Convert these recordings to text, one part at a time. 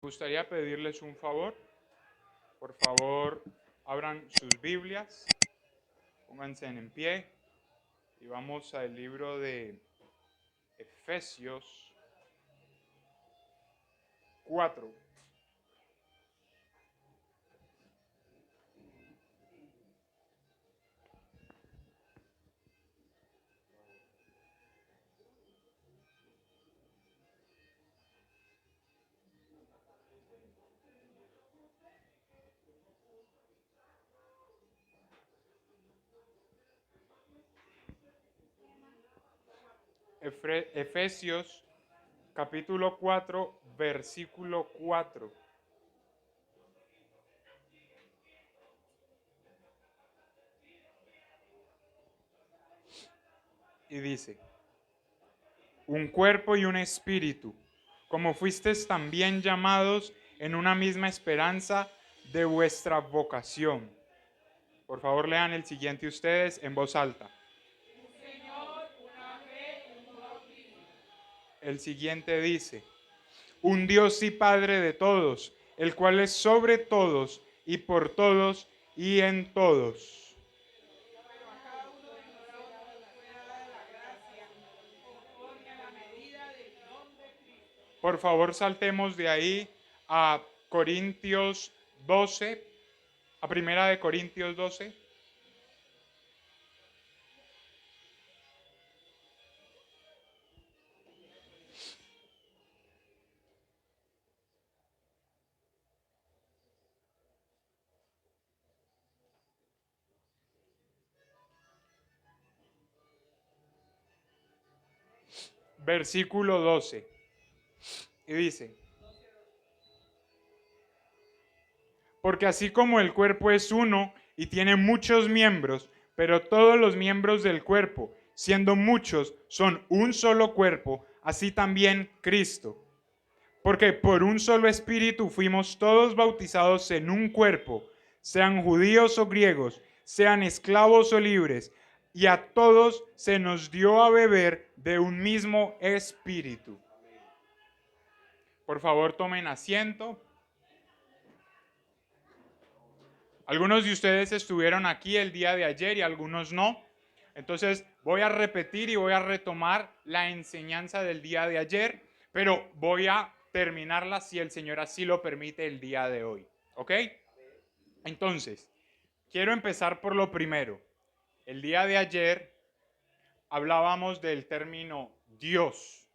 Me gustaría pedirles un favor. Por favor, abran sus Biblias, pónganse en pie y vamos al libro de Efesios 4. Efesios capítulo 4, versículo 4. Y dice, un cuerpo y un espíritu, como fuisteis también llamados en una misma esperanza de vuestra vocación. Por favor, lean el siguiente ustedes en voz alta. El siguiente dice, un Dios y Padre de todos, el cual es sobre todos y por todos y en todos. Por favor, saltemos de ahí a Corintios 12, a Primera de Corintios 12. Versículo 12. Y dice, porque así como el cuerpo es uno y tiene muchos miembros, pero todos los miembros del cuerpo, siendo muchos, son un solo cuerpo, así también Cristo. Porque por un solo espíritu fuimos todos bautizados en un cuerpo, sean judíos o griegos, sean esclavos o libres, y a todos se nos dio a beber de un mismo espíritu. Por favor, tomen asiento. Algunos de ustedes estuvieron aquí el día de ayer y algunos no. Entonces voy a repetir y voy a retomar la enseñanza del día de ayer, pero voy a terminarla si el Señor así lo permite el día de hoy. ¿Ok? Entonces, quiero empezar por lo primero. El día de ayer hablábamos del término Dios.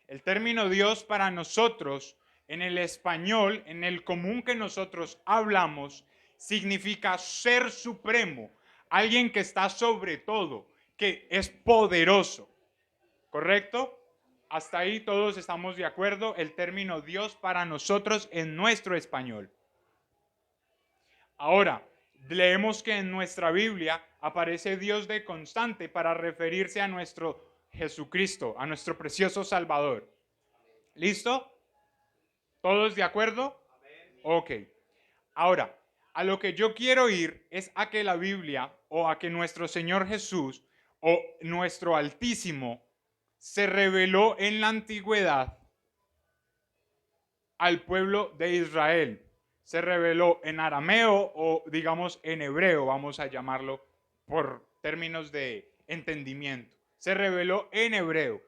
El término Dios para nosotros, en el español, en el común que nosotros hablamos, significa ser supremo, alguien que está sobre todo, que es poderoso. ¿Correcto? Hasta ahí todos estamos de acuerdo. El término Dios para nosotros en nuestro español. Ahora, leemos que en nuestra Biblia aparece Dios de constante para referirse a nuestro Jesucristo, a nuestro precioso Salvador. ¿Listo? ¿Todos de acuerdo? Ok. Ahora, a lo que yo quiero ir es a que la Biblia o a que nuestro Señor Jesús o nuestro Altísimo se reveló en la antigüedad al pueblo de Israel. Se reveló en arameo o digamos en hebreo, vamos a llamarlo por términos de entendimiento. Se reveló en hebreo.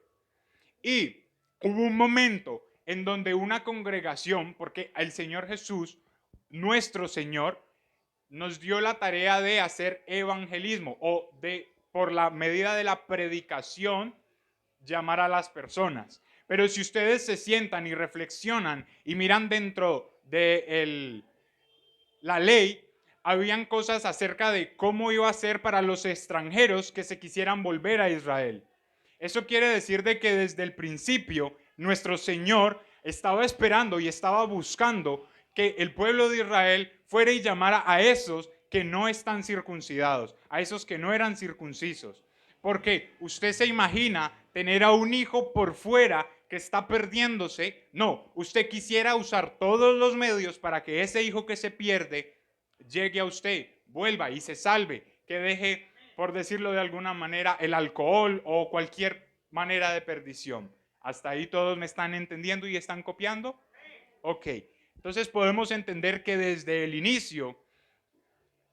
Y hubo un momento en donde una congregación, porque el Señor Jesús, nuestro Señor, nos dio la tarea de hacer evangelismo o de, por la medida de la predicación, llamar a las personas. Pero si ustedes se sientan y reflexionan y miran dentro de la ley, habían cosas acerca de cómo iba a ser para los extranjeros que se quisieran volver a Israel. Eso quiere decir de que desde el principio nuestro Señor estaba esperando y estaba buscando que el pueblo de Israel fuera y llamara a esos que no están circuncidados, a esos que no eran circuncisos. Porque usted se imagina tener a un hijo por fuera que está perdiéndose. No, usted quisiera usar todos los medios para que ese hijo que se pierde llegue a usted, vuelva y se salve, que deje, por decirlo de alguna manera, el alcohol o cualquier manera de perdición. ¿Hasta ahí todos me están entendiendo y están copiando? Ok. Entonces podemos entender que desde el inicio,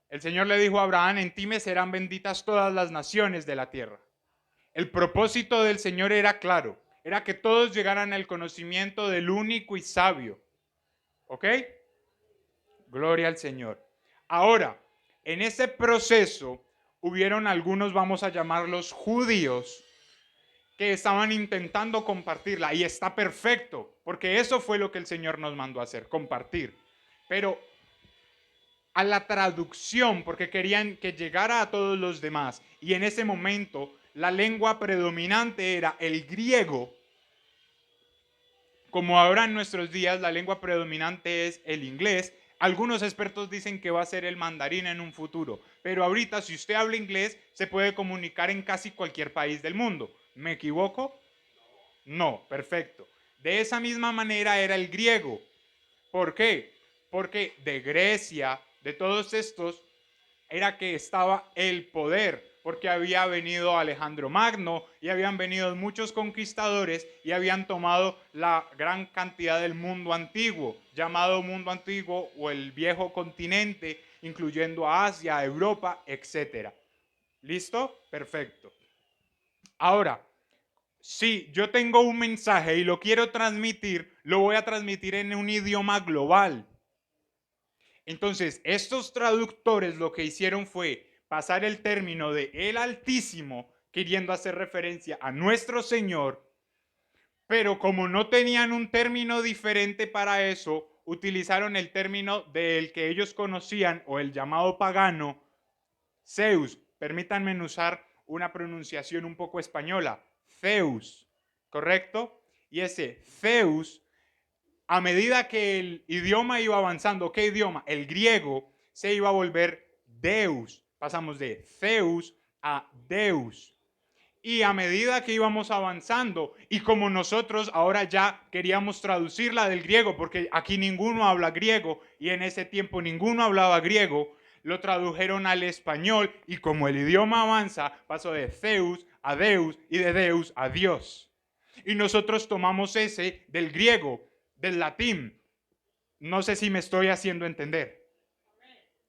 el Señor le dijo a Abraham, en ti me serán benditas todas las naciones de la tierra. El propósito del Señor era claro, era que todos llegaran al conocimiento del único y sabio. ¿Ok? Gloria al Señor. Ahora, en ese proceso hubieron algunos, vamos a llamarlos judíos, que estaban intentando compartirla y está perfecto, porque eso fue lo que el Señor nos mandó a hacer, compartir. Pero a la traducción, porque querían que llegara a todos los demás, y en ese momento la lengua predominante era el griego. Como ahora en nuestros días la lengua predominante es el inglés, algunos expertos dicen que va a ser el mandarín en un futuro, pero ahorita si usted habla inglés se puede comunicar en casi cualquier país del mundo. ¿Me equivoco? No, perfecto. De esa misma manera era el griego. ¿Por qué? Porque de Grecia, de todos estos, era que estaba el poder, porque había venido Alejandro Magno y habían venido muchos conquistadores y habían tomado la gran cantidad del mundo antiguo, llamado mundo antiguo o el viejo continente, incluyendo a Asia, Europa, etc. ¿Listo? Perfecto. Ahora, si yo tengo un mensaje y lo quiero transmitir, lo voy a transmitir en un idioma global. Entonces, estos traductores lo que hicieron fue pasar el término de el Altísimo, queriendo hacer referencia a nuestro Señor, pero como no tenían un término diferente para eso, utilizaron el término del que ellos conocían o el llamado pagano, Zeus. Permítanme usar una pronunciación un poco española, Zeus, ¿correcto? Y ese Zeus, a medida que el idioma iba avanzando, ¿qué idioma? El griego se iba a volver Deus. Pasamos de Zeus a Deus. Y a medida que íbamos avanzando, y como nosotros ahora ya queríamos traducirla del griego, porque aquí ninguno habla griego, y en ese tiempo ninguno hablaba griego, lo tradujeron al español, y como el idioma avanza, pasó de Zeus a Deus, y de Deus a Dios. Y nosotros tomamos ese del griego, del latín. No sé si me estoy haciendo entender.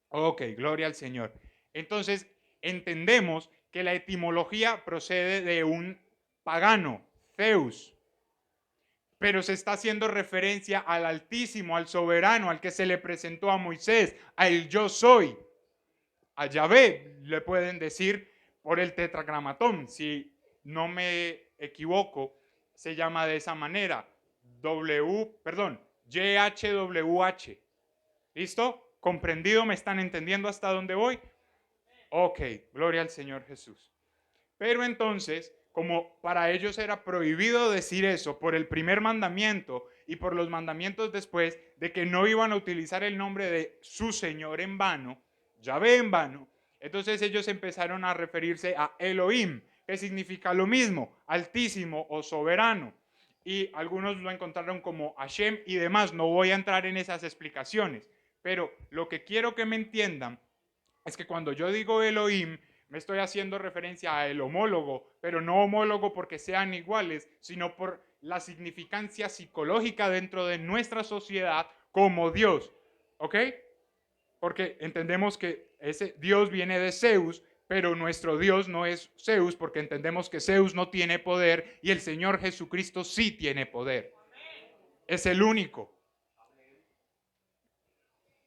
Ok, gloria al Señor. Entonces, entendemos que la etimología procede de un pagano, Zeus, pero se está haciendo referencia al Altísimo, al Soberano, al que se le presentó a Moisés, al yo soy, a Yahvé, le pueden decir por el tetragramatón, si no me equivoco, se llama de esa manera, YHWH. ¿Listo? ¿Comprendido? ¿Me están entendiendo hasta dónde voy? Ok, gloria al Señor Jesús. Pero entonces, como para ellos era prohibido decir eso por el primer mandamiento y por los mandamientos después de que no iban a utilizar el nombre de su Señor en vano, Yahvé en vano, entonces ellos empezaron a referirse a Elohim, que significa lo mismo, altísimo o soberano. Y algunos lo encontraron como Hashem y demás. No voy a entrar en esas explicaciones, pero lo que quiero que me entiendan es que cuando yo digo Elohim, me estoy haciendo referencia a el homólogo, pero no homólogo porque sean iguales, sino por la significancia psicológica dentro de nuestra sociedad como Dios. ¿Ok? Porque entendemos que ese Dios viene de Zeus, pero nuestro Dios no es Zeus porque entendemos que Zeus no tiene poder y el Señor Jesucristo sí tiene poder. Es el único.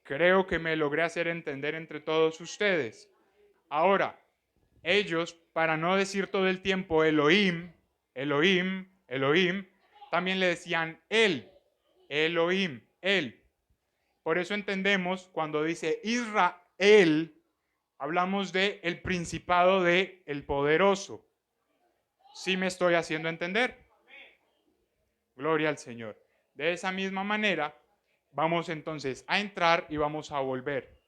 Creo que me logré hacer entender entre todos ustedes. Ahora, ellos, para no decir todo el tiempo Elohim, Elohim, Elohim, también le decían él, Elohim, él. Por eso entendemos cuando dice Israel, hablamos de el principado de el poderoso. ¿Sí me estoy haciendo entender? Gloria al Señor. De esa misma manera, vamos entonces a entrar y vamos a volver.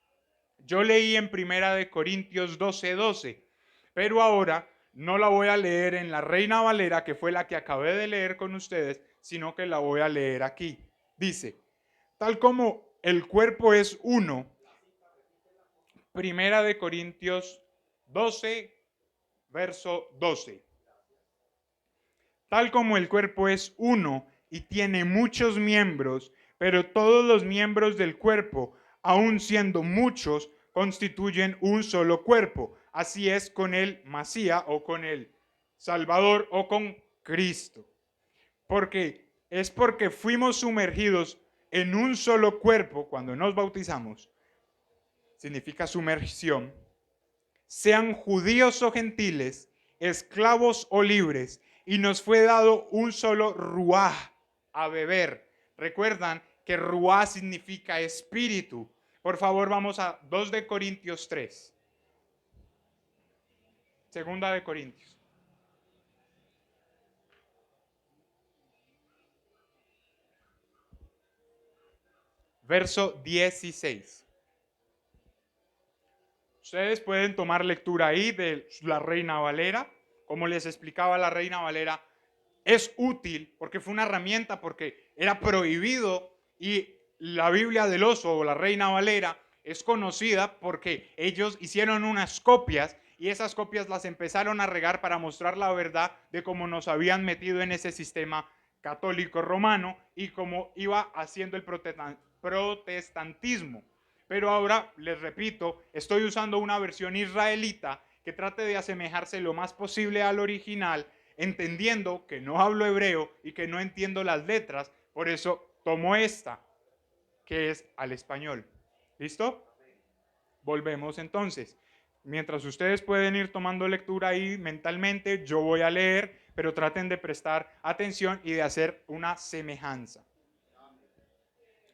Yo leí en Primera de Corintios 12:12, pero ahora no la voy a leer en la Reina Valera, que fue la que acabé de leer con ustedes, sino que la voy a leer aquí. Dice, tal como el cuerpo es uno, Primera de Corintios 12, verso 12. Tal como el cuerpo es uno y tiene muchos miembros, pero todos los miembros del cuerpo, aun siendo muchos, constituyen un solo cuerpo. Así es con el Masía o con el Salvador o con Cristo. Porque fuimos sumergidos en un solo cuerpo cuando nos bautizamos, significa sumersión, sean judíos o gentiles, esclavos o libres, y nos fue dado un solo ruaj a beber. Recuerdan que ruaj significa espíritu. Por favor, vamos a 2 de Corintios 3. Segunda de Corintios. Verso 16. Ustedes pueden tomar lectura ahí de la Reina Valera. Como les explicaba, la Reina Valera es útil porque fue una herramienta, porque era prohibido, y la Biblia del Oso o la Reina Valera es conocida porque ellos hicieron unas copias y esas copias las empezaron a regar para mostrar la verdad de cómo nos habían metido en ese sistema católico romano y cómo iba haciendo el protestantismo. Pero ahora, les repito, estoy usando una versión israelita que trate de asemejarse lo más posible al original, entendiendo que no hablo hebreo y que no entiendo las letras. Por eso tomo esta, que es al español. ¿Listo? Volvemos entonces. Mientras ustedes pueden ir tomando lectura ahí mentalmente, yo voy a leer, pero traten de prestar atención y de hacer una semejanza.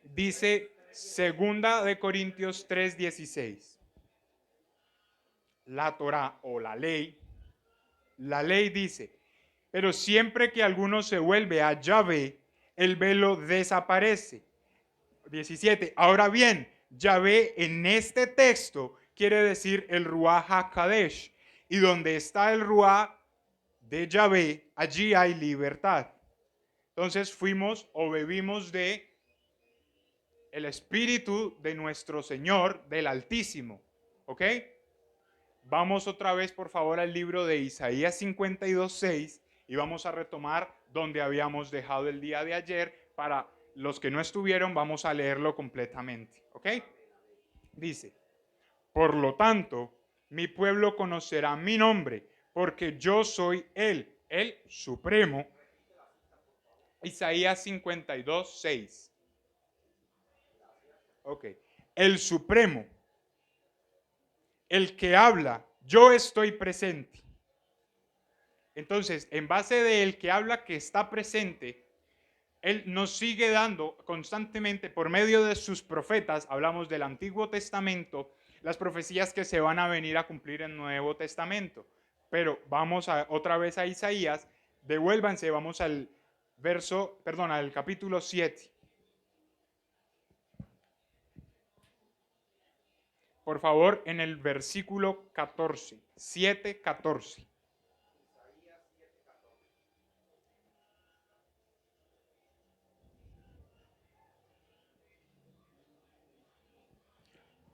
Dice Segunda de Corintios 3:16. La Torá o la ley dice, pero siempre que alguno se vuelve a Yahvé, el velo desaparece. 17. Ahora bien, Yahvé en este texto quiere decir el Ruach HaKadosh, y donde está el Ruach de Yahvé, allí hay libertad. Entonces fuimos o bebimos de el Espíritu de nuestro Señor, del Altísimo. ¿Ok? Vamos otra vez, por favor, al libro de Isaías 52:6 y vamos a retomar donde habíamos dejado el día de ayer. Para los que no estuvieron, vamos a leerlo completamente. ¿Ok? Dice, por lo tanto, mi pueblo conocerá mi nombre, porque yo soy Él, el Supremo. Isaías 52:6. Ok. El Supremo, el que habla, yo estoy presente. Entonces, en base de el que habla que está presente, Él nos sigue dando constantemente por medio de sus profetas, hablamos del Antiguo Testamento, las profecías que se van a venir a cumplir en el Nuevo Testamento. Pero vamos otra vez a Isaías, devuélvanse, vamos al al capítulo 7. Por favor, en el versículo 14, 7:14.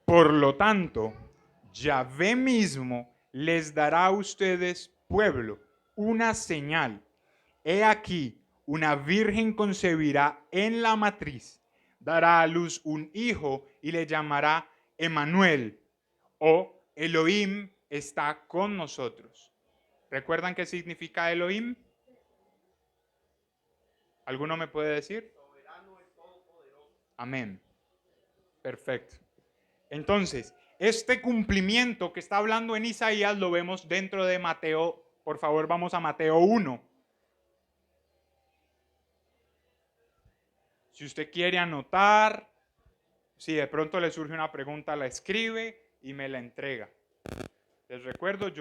Por lo tanto, Yahvé mismo les dará a ustedes, pueblo, una señal. He aquí, una virgen concebirá en la matriz, dará a luz un hijo y le llamará Emmanuel, o Elohim está con nosotros. ¿Recuerdan qué significa Elohim? ¿Alguno me puede decir? Amén. Perfecto. Entonces, este cumplimiento que está hablando en Isaías lo vemos dentro de Mateo. Por favor, vamos a Mateo 1. Si usted quiere anotar, si de pronto le surge una pregunta, la escribe y me la entrega. Les recuerdo,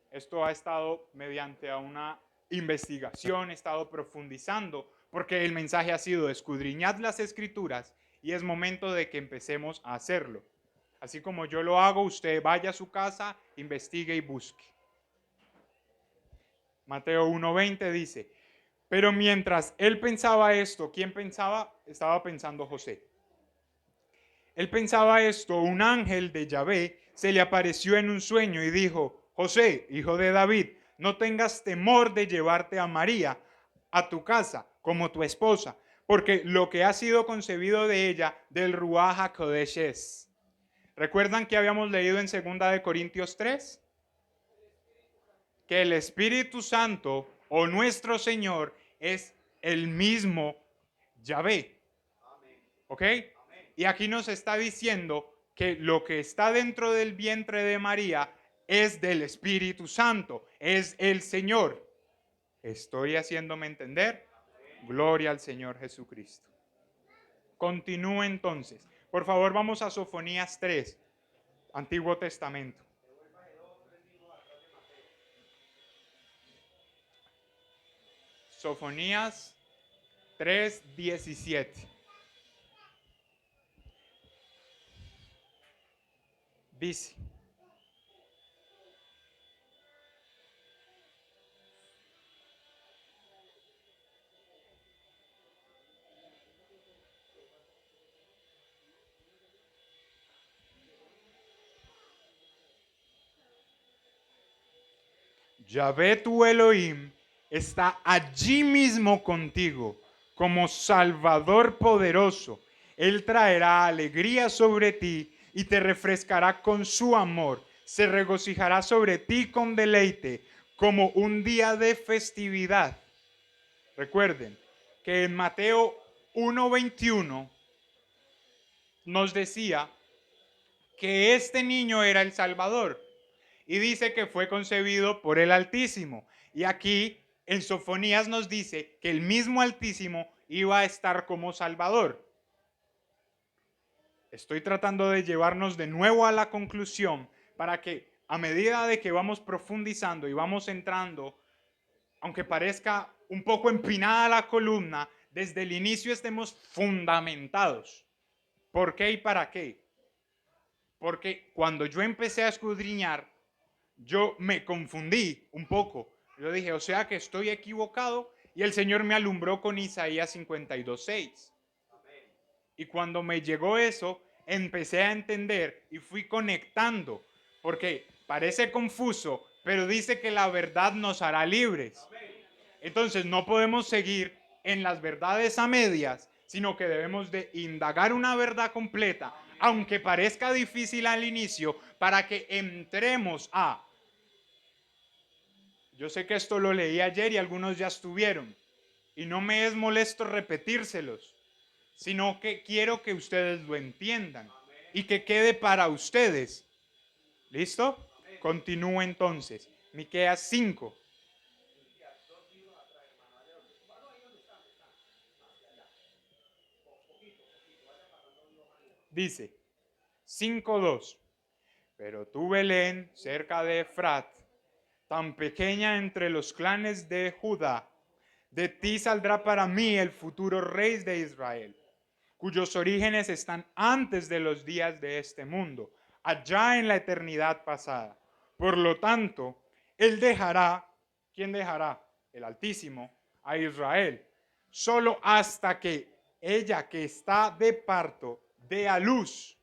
esto ha estado mediante una investigación, he estado profundizando, porque el mensaje ha sido escudriñad las escrituras y es momento de que empecemos a hacerlo. Así como yo lo hago, usted vaya a su casa, investigue y busque. Mateo 1:20 dice, pero mientras él pensaba esto, ¿quién pensaba? Estaba pensando José. Él pensaba esto, un ángel de Yahvé se le apareció en un sueño y dijo, José, hijo de David, no tengas temor de llevarte a María a tu casa como tu esposa, porque lo que ha sido concebido de ella, del Ruach HaKodesh es. ¿Recuerdan que habíamos leído en 2 Corintios 3? Que el Espíritu Santo o nuestro Señor es el mismo Yahvé. ¿Ok? Y aquí nos está diciendo que lo que está dentro del vientre de María es del Espíritu Santo, es el Señor. ¿Estoy haciéndome entender? Gloria al Señor Jesucristo. Continúe entonces. Por favor, vamos a Sofonías 3, Antiguo Testamento. Sofonías 3:17. Dice: Yahvé tu Elohim está allí mismo contigo, como Salvador poderoso. Él traerá alegría sobre ti y te refrescará con su amor. Se regocijará sobre ti con deleite, como un día de festividad. Recuerden que en Mateo 1:21 nos decía que este niño era el Salvador. Y dice que fue concebido por el Altísimo. Y aquí en Sofonías nos dice que el mismo Altísimo iba a estar como Salvador. Estoy tratando de llevarnos de nuevo a la conclusión para que a medida de que vamos profundizando y vamos entrando, aunque parezca un poco empinada la columna, desde el inicio estemos fundamentados. ¿Por qué y para qué? Porque cuando yo empecé a escudriñar, yo me confundí un poco. Yo dije, o sea que estoy equivocado, y el Señor me alumbró con Isaías 52:6. Y cuando me llegó eso, empecé a entender y fui conectando, porque parece confuso, pero dice que la verdad nos hará libres. Entonces no podemos seguir en las verdades a medias, sino que debemos de indagar una verdad completa, aunque parezca difícil al inicio, para que entremos a... Yo sé que esto lo leí ayer y algunos ya estuvieron, y no me es molesto repetírselos, sino que quiero que ustedes lo entiendan y que quede para ustedes. ¿Listo? Continúo entonces. Miqueas 5. Dice 5:2. Pero tú, Belén, cerca de Efrat, tan pequeña entre los clanes de Judá, de ti saldrá para mí el futuro rey de Israel, cuyos orígenes están antes de los días de este mundo, allá en la eternidad pasada. Por lo tanto, él dejará, ¿quién dejará? El Altísimo, a Israel, solo hasta que ella que está de parto dé a luz.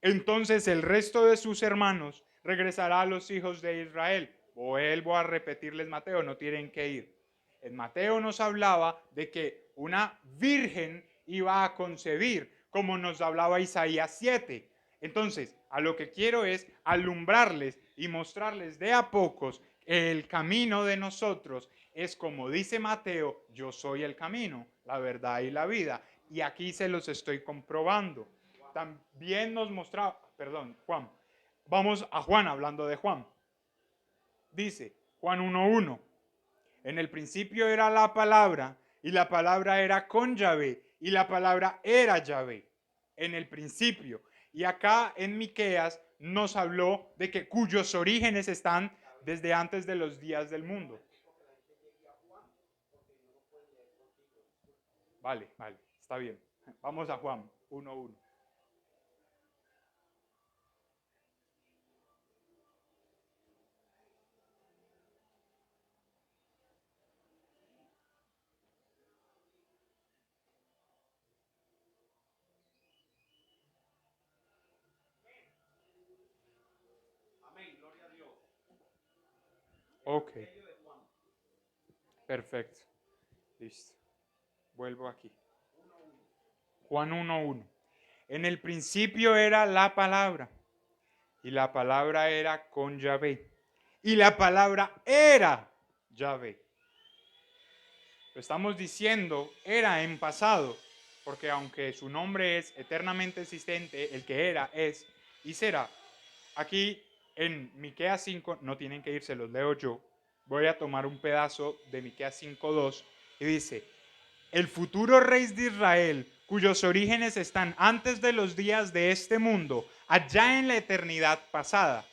Entonces el resto de sus hermanos regresará a los hijos de Israel. Vuelvo a repetirles Mateo, no tienen que ir. En Mateo nos hablaba de que una virgen iba a concebir, como nos hablaba Isaías 7. Entonces, a lo que quiero es alumbrarles y mostrarles de a pocos el camino de nosotros es como dice Mateo, yo soy el camino, la verdad y la vida. Y aquí se los estoy comprobando. También nos mostraba, perdón, Juan. Vamos a Juan hablando de Juan. Dice Juan 1:1. En el principio era la palabra y la palabra era con Yahvé y la palabra era Yahvé. En el principio. Y acá en Miqueas nos habló de que cuyos orígenes están desde antes de los días del mundo. Vale, vale, está bien. Vamos a Juan 1:1. Ok, perfecto. Listo. Vuelvo aquí. Juan 1:1. En el principio era la palabra, y la palabra era con Yahvé, y la palabra era Yahvé. Lo estamos diciendo, era en pasado, porque aunque su nombre es eternamente existente, el que era, es y será. Aquí en Miqueas 5, no tienen que irse, los leo yo. Voy a tomar un pedazo de Miqueas 5:2 y dice: el futuro rey de Israel, cuyos orígenes están antes de los días de este mundo, allá en la eternidad pasada.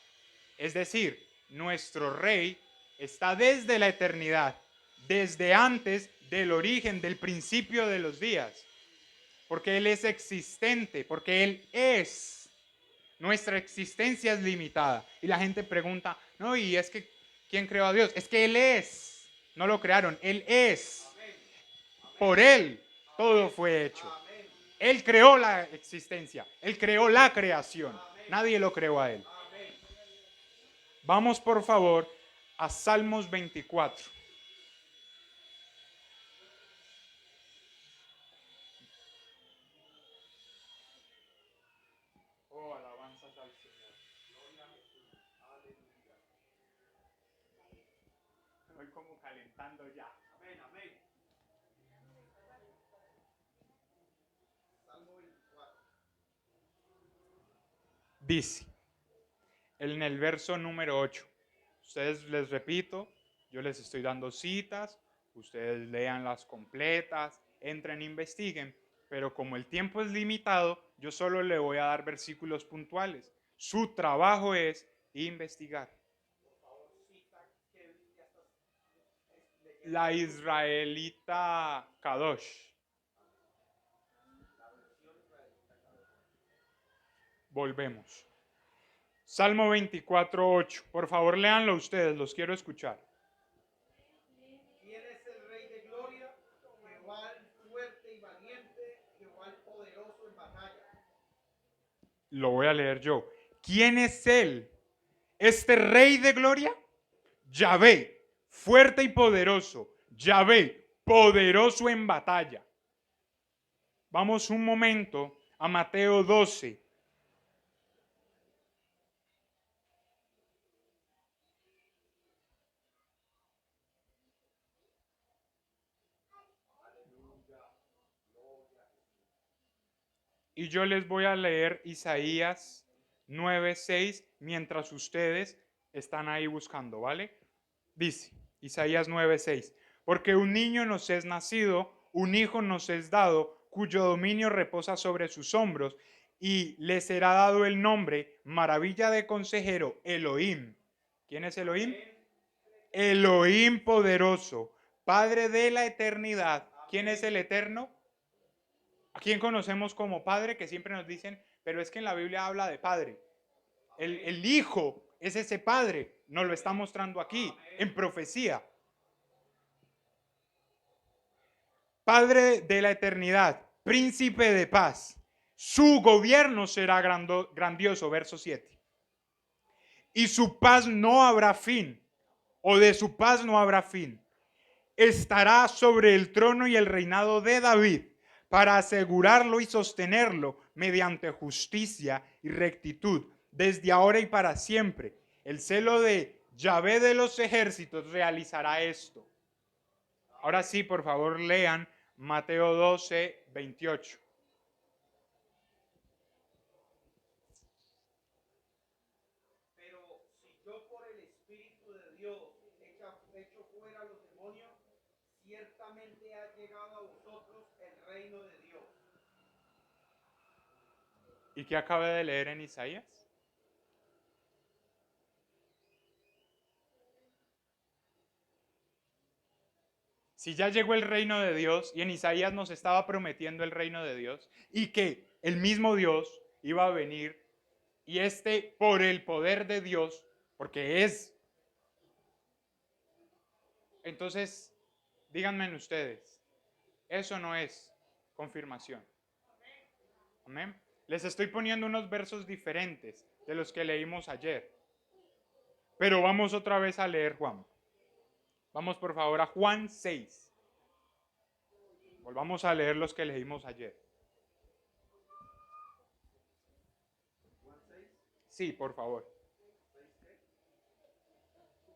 Es decir, nuestro rey está desde la eternidad, desde antes del origen, del principio de los días, porque Él es existente, porque Él es. Nuestra existencia es limitada. Y la gente pregunta, no, y es que, ¿quién creó a Dios? Es que Él es. No lo crearon, Él es. Por Él todo fue hecho. Él creó la existencia, Él creó la creación. Nadie lo creó a Él. Vamos por favor a Salmos 24. Oh, alabanzas al Señor. Estoy como calentando ya. Amén, amén. Dice, en el verso número 8. Ustedes les repito, yo les estoy dando citas, ustedes lean las completas, entren, investiguen, pero como el tiempo es limitado, yo solo le voy a dar versículos puntuales. Su trabajo es investigar. La israelita Kadosh. Volvemos. Salmo 24:8. Por favor, léanlo ustedes, los quiero escuchar. ¿Quién es el Rey de Gloria? Jehová el fuerte y valiente, Jehová el poderoso en batalla. Lo voy a leer yo. ¿Quién es él? ¿Este Rey de Gloria? Yahvé, fuerte y poderoso. Yahvé, poderoso en batalla. Vamos un momento a Mateo 12. Y yo les voy a leer Isaías 9:6 mientras ustedes están ahí buscando, ¿vale? Dice Isaías 9:6, porque un niño nos es nacido, un hijo nos es dado, cuyo dominio reposa sobre sus hombros, y le será dado el nombre Maravilla de Consejero, Elohim. ¿Quién es Elohim? Elohim poderoso, Padre de la eternidad. ¿Quién es el eterno? ¿A quién conocemos como Padre? Que siempre nos dicen, pero es que en la Biblia habla de Padre. El Hijo es ese Padre, nos lo está mostrando aquí, en profecía. Padre de la eternidad, príncipe de paz. Su gobierno será grandioso, verso 7. Y su paz no habrá fin, o de su paz no habrá fin. Estará sobre el trono y el reinado de David, para asegurarlo y sostenerlo mediante justicia y rectitud, desde ahora y para siempre. El celo de Yahvé de los ejércitos realizará esto. Ahora sí, por favor, lean Mateo 12:28. Pero si yo por el Espíritu de Dios echo fuera los demonios, ciertamente ha llegado a vosotros el reino de Dios. ¿Y qué acabé de leer en Isaías? Si ya llegó el reino de Dios y en Isaías nos estaba prometiendo el reino de Dios y que el mismo Dios iba a venir y por el poder de Dios, porque es. Entonces, díganme ustedes, eso no es confirmación. Amén. Les estoy poniendo unos versos diferentes de los que leímos ayer. Pero vamos otra vez a leer Juan. Vamos por favor a Juan 6. Volvamos a leer los que leímos ayer. Sí, por favor.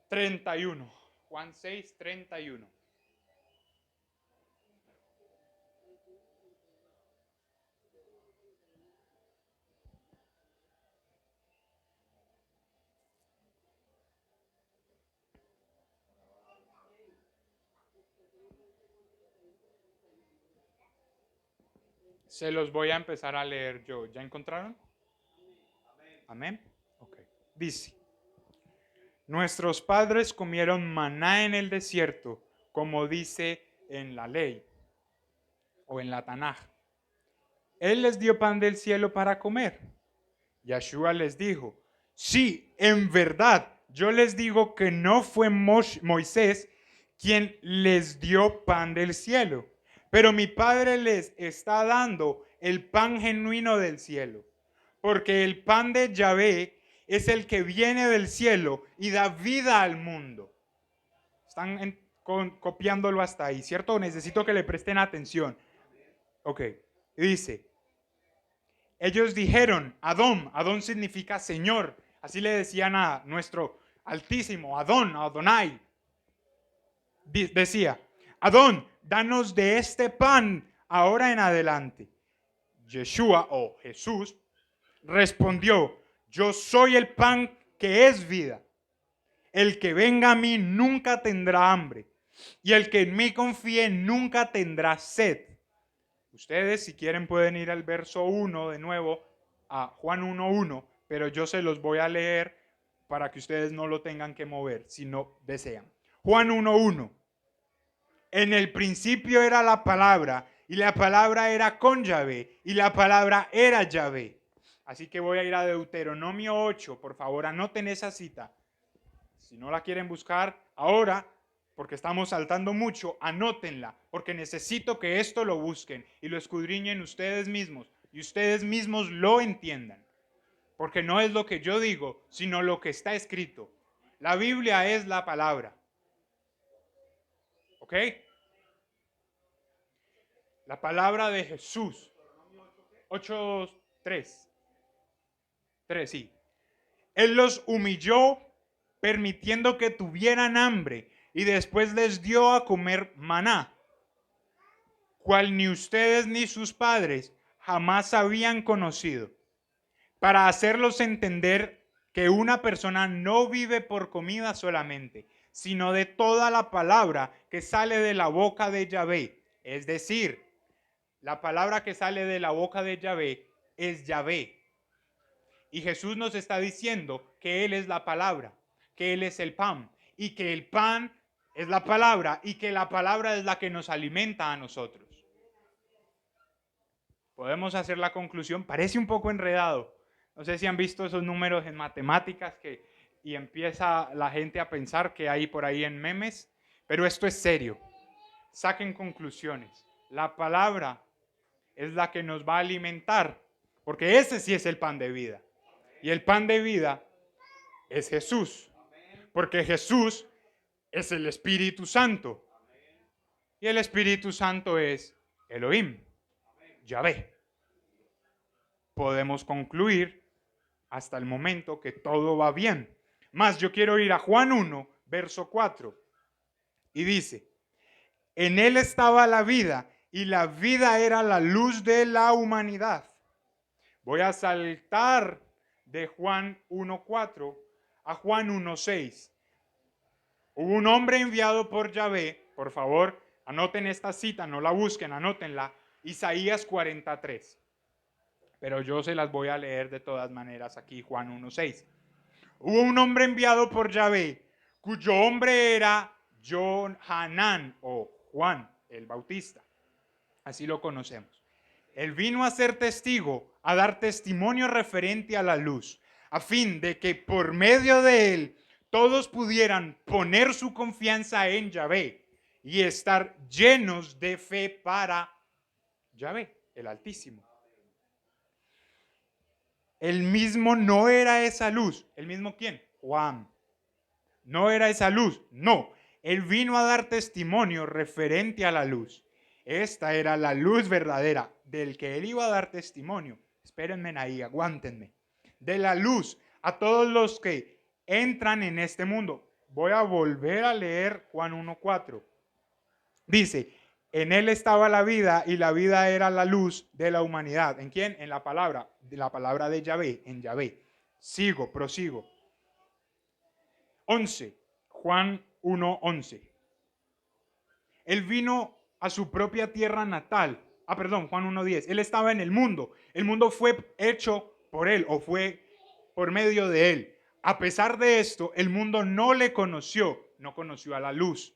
31. Juan 6, 31. Se los voy a empezar a leer yo. ¿Ya encontraron? Amén. Ok. Dice, nuestros padres comieron maná en el desierto, como dice en la ley o en la Tanaj. Él les dio pan del cielo para comer. Yeshua les dijo, sí, en verdad, yo les digo que no fue Moisés quien les dio pan del cielo, pero mi Padre les está dando el pan genuino del cielo, porque el pan de Yahvé es el que viene del cielo y da vida al mundo. Están copiándolo hasta ahí, ¿cierto? Necesito que le presten atención. Ok, dice, ellos dijeron, Adón, Adón significa Señor, así le decían a nuestro Altísimo, Adón, Adonai. Decía, Adón, danos de este pan ahora en adelante. Yeshua o Jesús respondió, yo soy el pan que es vida. El que venga a mí nunca tendrá hambre, y el que en mí confíe nunca tendrá sed. Ustedes, si quieren, pueden ir al verso 1 de nuevo, a Juan 1:1, pero yo se los voy a leer para que ustedes no lo tengan que mover, si no desean. Juan 1:1. En el principio era la palabra, y la palabra era con Yahvé, y la palabra era Yahvé. Así que voy a ir a Deuteronomio 8, por favor, anoten esa cita. Si no la quieren buscar ahora, porque estamos saltando mucho, anótenla, porque necesito que esto lo busquen y lo escudriñen ustedes mismos y ustedes mismos lo entiendan. Porque no es lo que yo digo, sino lo que está escrito. La Biblia es la palabra. ¿Ok? La palabra de Jesús. 8:3. 3, sí. Él los humilló permitiendo que tuvieran hambre y después les dio a comer maná, cual ni ustedes ni sus padres jamás habían conocido, para hacerlos entender que una persona no vive por comida solamente, sino de toda la palabra que sale de la boca de Yahvé. Es decir, la palabra que sale de la boca de Yahvé es Yahvé. Y Jesús nos está diciendo que Él es la palabra, que Él es el pan, y que el pan es la palabra, y que la palabra es la que nos alimenta a nosotros. Podemos hacer la conclusión, parece un poco enredado. No sé si han visto esos números en matemáticas y empieza la gente a pensar que hay por ahí en memes, pero esto es serio. Saquen conclusiones. La palabra es la que nos va a alimentar, porque ese sí es el pan de vida. Y el pan de vida es Jesús, porque Jesús es el Espíritu Santo. Y el Espíritu Santo es Elohim, Yahvé. Podemos concluir hasta el momento que todo va bien. Más, yo quiero ir a Juan 1, verso 4. Y dice, en él estaba la vida, y la vida era la luz de la humanidad. Voy a saltar de Juan 1:4 a Juan 1:6. Hubo un hombre enviado por Yahvé, por favor, anoten esta cita, no la busquen, anótenla, Isaías 43. Pero yo se las voy a leer de todas maneras aquí, Juan 1:6. Hubo un hombre enviado por Yahvé, cuyo nombre era Johanán o Juan el Bautista. Así lo conocemos. Él vino a ser testigo, a dar testimonio referente a la luz, a fin de que por medio de él todos pudieran poner su confianza en Yahvé y estar llenos de fe para Yahvé, el Altísimo. Él mismo no era esa luz. ¿El mismo quién? Juan. No era esa luz, no. Él vino a dar testimonio referente a la luz. Esta era la luz verdadera del que él iba a dar testimonio. Espérenme ahí, aguántenme. De la luz a todos los que entran en este mundo. Voy a volver a leer Juan 1:4. Dice, en él estaba la vida y la vida era la luz de la humanidad. ¿En quién? En la palabra de Yahvé, en Yahvé. Prosigo. 11, Juan 1:11. Él vino a su propia tierra natal. Juan 1:10. Él estaba en el mundo. El mundo fue hecho por él o fue por medio de él. A pesar de esto, el mundo no le conoció, no conoció a la luz.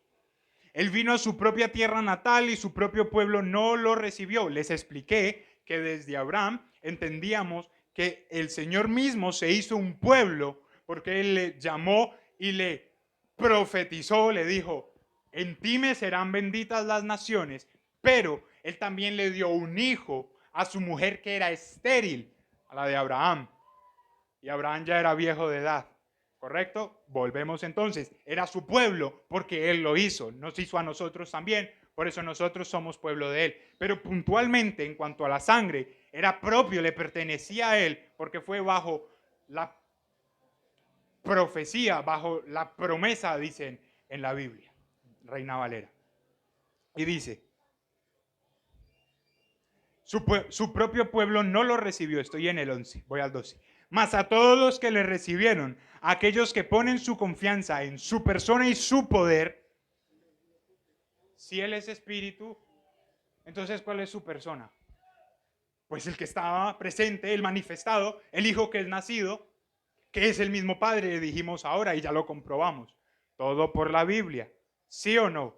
Él vino a su propia tierra natal y su propio pueblo no lo recibió. Les expliqué que desde Abraham entendíamos que el Señor mismo se hizo un pueblo porque Él le llamó y le profetizó, le dijo, en ti me serán benditas las naciones, pero Él también le dio un hijo a su mujer que era estéril, a la de Abraham. Y Abraham ya era viejo de edad. ¿Correcto? Volvemos entonces. Era su pueblo porque Él lo hizo. Nos hizo a nosotros también. Por eso nosotros somos pueblo de Él. Pero puntualmente en cuanto a la sangre, era propio, le pertenecía a Él porque fue bajo la profecía, bajo la promesa, dicen en la Biblia. Reina Valera. Y dice, su propio pueblo no lo recibió. Estoy en el 11, voy al 12. Mas a todos los que le recibieron, aquellos que ponen su confianza en su persona y su poder, si Él es espíritu, entonces ¿cuál es su persona? Pues el que estaba presente, el manifestado, el hijo que es nacido, que es el mismo Padre, dijimos ahora y ya lo comprobamos. Todo por la Biblia. ¿Sí o no?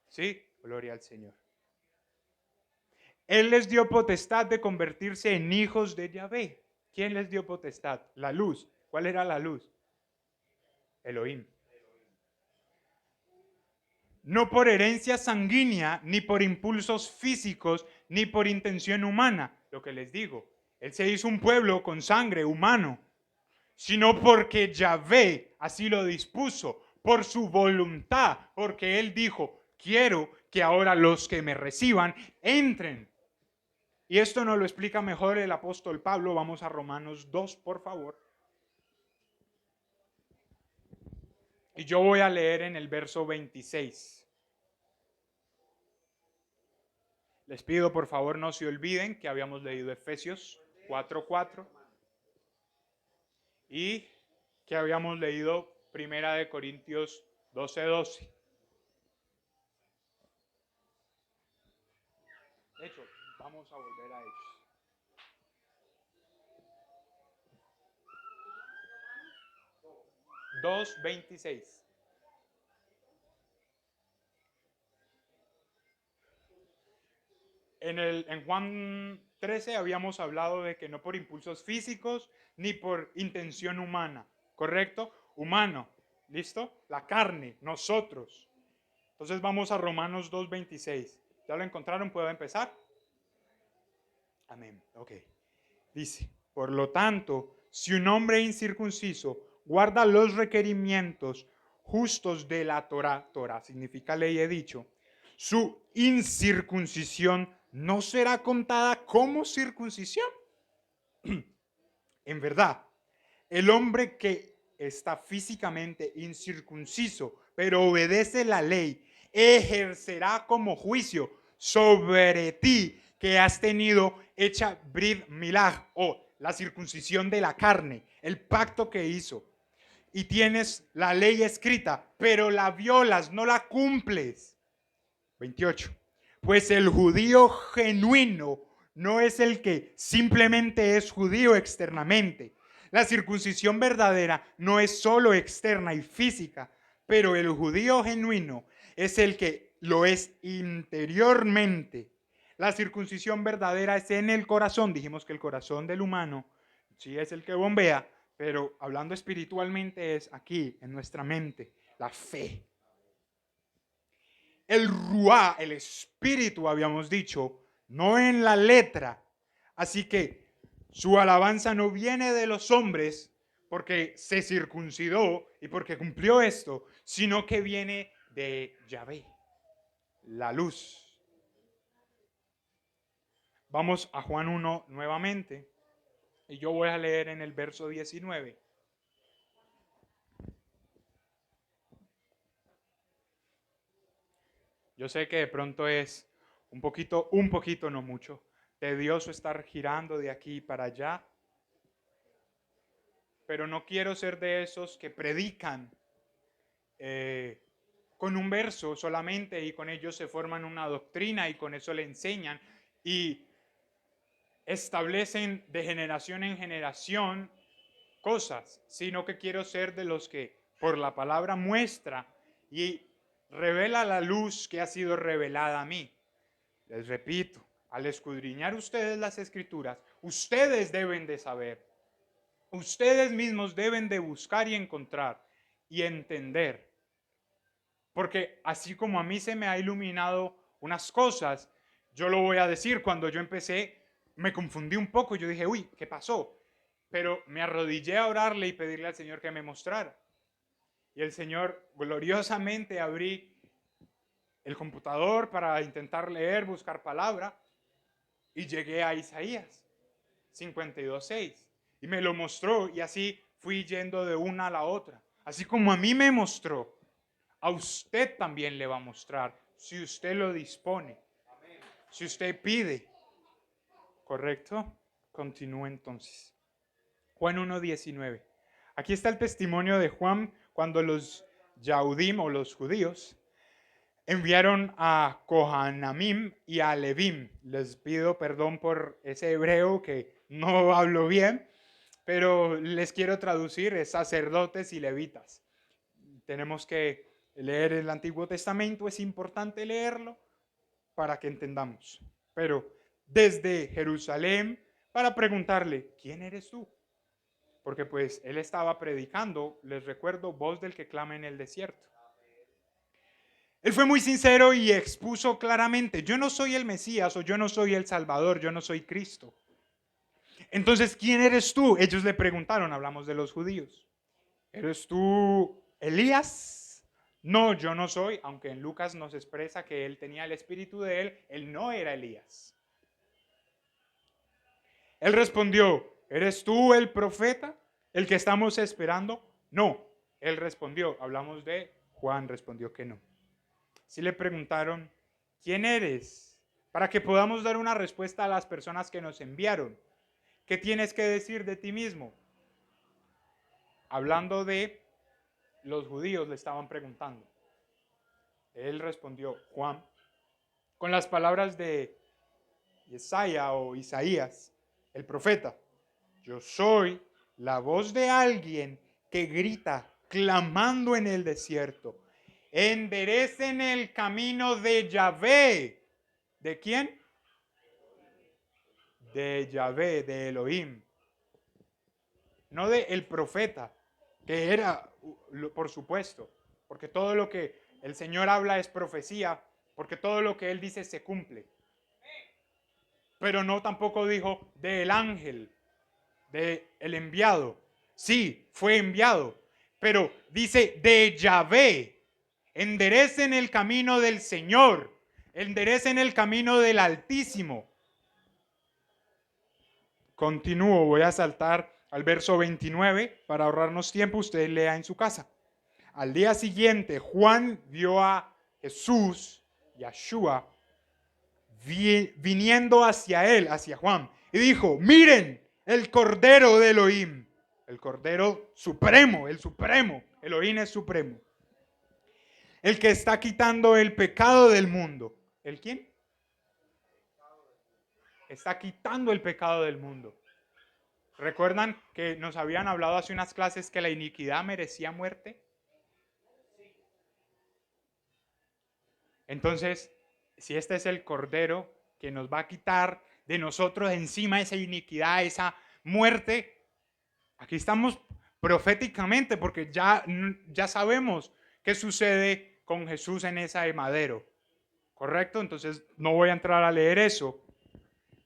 Sí, gloria al Señor. Él les dio potestad de convertirse en hijos de Yahvé. ¿Quién les dio potestad? La luz. ¿Cuál era la luz? Elohim. No por herencia sanguínea, ni por impulsos físicos, ni por intención humana. Lo que les digo, Él se hizo un pueblo con sangre humano, sino porque Yahvé así lo dispuso, por su voluntad, porque Él dijo, quiero que ahora los que me reciban entren. Y esto nos lo explica mejor el apóstol Pablo. Vamos a Romanos 2, por favor. Y yo voy a leer en el verso 26. Les pido, por favor, no se olviden que habíamos leído Efesios 4:4 y que habíamos leído Primera de Corintios 12:12. De hecho, vamos a volver a ellos. Dos 26. En Juan 13 habíamos hablado de que no por impulsos físicos ni por intención humana, ¿correcto? Humano, ¿listo? La carne, nosotros. Entonces vamos a Romanos 2:26. ¿Ya lo encontraron? ¿Puedo empezar? Amén. Ok. Dice, por lo tanto, si un hombre incircunciso guarda los requerimientos justos de la Torah, Torah significa ley, he dicho, su incircuncisión no será contada como circuncisión. En verdad, el hombre que está físicamente incircunciso, pero obedece la ley, ejercerá como juicio sobre ti que has tenido hecha Brit Milah, o la circuncisión de la carne, el pacto que hizo. Y tienes la ley escrita, pero la violas, no la cumples. 28. Pues el judío genuino no es el que simplemente es judío externamente. La circuncisión verdadera no es solo externa y física, pero el judío genuino es el que lo es interiormente. La circuncisión verdadera es en el corazón. Dijimos que el corazón del humano sí es el que bombea, pero hablando espiritualmente es aquí, en nuestra mente, la fe. El ruá, el espíritu, habíamos dicho, no en la letra. Así que su alabanza no viene de los hombres porque se circuncidó y porque cumplió esto, sino que viene de Yahvé. la luz. Vamos a Juan 1 nuevamente y yo voy a leer en el verso 19. Yo sé que de pronto es un poquito, no mucho, tedioso estar girando de aquí para allá, pero no quiero ser de esos que predican con un verso solamente y con ellos se forman una doctrina y con eso le enseñan y establecen de generación en generación cosas, sino que quiero ser de los que por la palabra muestra y revela la luz que ha sido revelada a mí. Les repito, al escudriñar ustedes las escrituras, ustedes deben de saber, ustedes mismos deben de buscar y encontrar y entender. Porque así como a mí se me ha iluminado unas cosas, yo lo voy a decir, cuando yo empecé me confundí un poco, yo dije, uy, ¿qué pasó? Pero me arrodillé a orarle y pedirle al Señor que me mostrara. Y el Señor, gloriosamente, abrí el computador para intentar leer, buscar palabra, y llegué a Isaías 52:6. Y me lo mostró, y así fui yendo de una a la otra. Así como a mí me mostró, a usted también le va a mostrar, si usted lo dispone, si usted pide. ¿Correcto? Continúo entonces. Juan 1:19. Aquí está el testimonio de Juan cuando los Yahudim o los judíos enviaron a Kohanamim y a Levim. Les pido perdón por ese hebreo que no hablo bien, pero les quiero traducir, es sacerdotes y levitas. Tenemos que leer el Antiguo Testamento, es importante leerlo para que entendamos. Pero desde Jerusalén para preguntarle, ¿quién eres tú? Porque pues él estaba predicando, les recuerdo, voz del que clama en el desierto. Él fue muy sincero y expuso claramente, yo no soy el Mesías o yo no soy el Salvador, yo no soy Cristo. Entonces, ¿quién eres tú? Ellos le preguntaron, hablamos de los judíos. ¿Eres tú Elías? No, yo no soy, aunque en Lucas nos expresa que él tenía el espíritu de él no era Elías. Él respondió, ¿eres tú el profeta, el que estamos esperando? No, él respondió, hablamos de Juan, respondió que no. Si le preguntaron, ¿quién eres? Para que podamos dar una respuesta a las personas que nos enviaron. ¿Qué tienes que decir de ti mismo? Hablando de los judíos le estaban preguntando. Él respondió, Juan, con las palabras de Isaías, el profeta. Yo soy la voz de alguien que grita, clamando en el desierto. Enderecen el camino de Yahvé. ¿De quién? De Yahvé, de Elohim. No de el profeta, que era, por supuesto, porque todo lo que el Señor habla es profecía, porque todo lo que Él dice se cumple. Pero no tampoco dijo del ángel, del enviado. Sí, fue enviado, pero dice de Yahvé. Enderecen el camino del Señor, enderecen el camino del Altísimo. Continúo, voy a saltar al verso 29 para ahorrarnos tiempo, usted lea en su casa. Al día siguiente, Juan vio a Jesús, Yeshua, viniendo hacia él, hacia Juan, y dijo, miren, el Cordero de Elohim, el Cordero Supremo, el Supremo, Elohim es Supremo, el que está quitando el pecado del mundo. ¿El quién? Está quitando el pecado del mundo. ¿Recuerdan que nos habían hablado hace unas clases que la iniquidad merecía muerte? Entonces, si este es el Cordero que nos va a quitar de nosotros encima esa iniquidad, esa muerte, aquí estamos proféticamente porque ya sabemos qué sucede con Jesús en ese madero. ¿Correcto? Entonces no voy a entrar a leer eso.